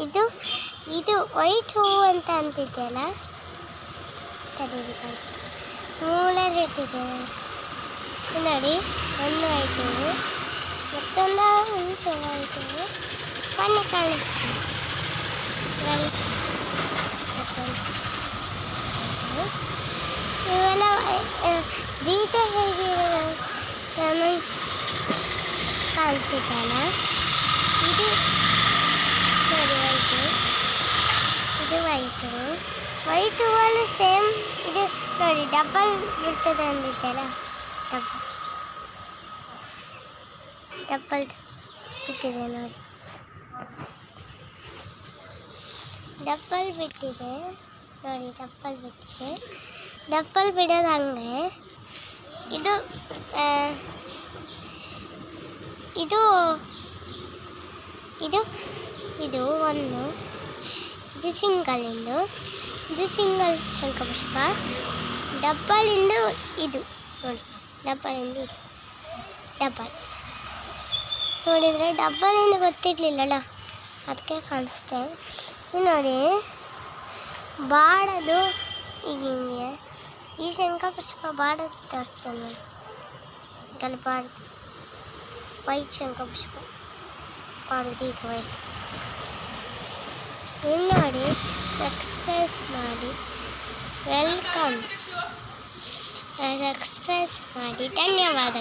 ಇದು ಇದು ವೈಟ್ ಹೂವು ಅಂತ ಅಂತಿದ್ದೆಲ್ಲ ಮೂಲೆಯಲ್ಲಿ ಇಟ್ಟಿದ್ದೇನೆ ನೋಡಿ. ಒಂದು ವೈಟ್ ಹೂವು, ಮತ್ತೊಂದು ಉಂಟು ವೈಟ್ ಹೂವು, ಬನ್ನಿ ಕಾಣಿಸ್ತೀನಿ. ಇವೆಲ್ಲ ಬೀಜ ಹೇಗೆ ಕಾಣಿಸುತ್ತಲ್ಲ. ಇದು ನೋಡಿ ವೈಟು, ಇದು ವೈಟು. ವೈಟ್ ಹೂವಲ್ಲಿ ಸೇಮ್ ಇದು ನೋಡಿ ಡಬಲ್ ಬಿಡ್ತದೆ ಅಂದಿದ್ದಲ್ಲ, ಡಬಲ್ ಬಿಟ್ಟಿದೆ ನೋಡಿ, ಡಬ್ಬಲ್ ಬಿಟ್ಟಿದೆ ನೋಡಿ, ಡಬ್ಬಲ್ ಬಿಟ್ಟಿದೆ. ಡಬ್ಬಲ್ ಬಿಡೋದು ಹಂಗೆ. ಇದು ಇದು ಇದು ಇದು ಒಂದು, ಇದು ಸಿಂಗಲಿಂದು, ಇದು ಸಿಂಗಲ್ ಶಂಖಪುಷ್ಪ. ಡಬ್ಬಲಿಂದು ಇದು ನೋಡಿ, ಡಬ್ಬಲಿಂದು ಇದು ಡಬ್ಬಲ್ ನೋಡಿದರೆ ಡಬ್ಬಲಿಂದ ಗೊತ್ತಿರಲಿಲ್ಲಲ್ಲ, ಅದಕ್ಕೆ ಕಾಣಿಸ್ತೆ. ನೋಡಿ ಬಾಡದು ಈಗ ಹಿಂಗೆ ಈ ಶಂಖಪುಷ್ಪ ಬಾಡದು ತರಿಸ್ತೇನೆ ನೋಡಿ. ಅಲ್ಲಿ ಬಾಡ್ದು ವೈಟ್ ಶಂಖಪುಷ್ಪ ಬಾಡೋದು ಈಗ ವೈಟ್. ನೋಡಿ ಎಕ್ಸ್ಪ್ರೆಸ್ ಮಾಡಿ ವೆಲ್ಕಮ್, ಎಕ್ಸ್ಪ್ರೆಸ್ ಮಾಡಿ ಧನ್ಯವಾದಗಳು.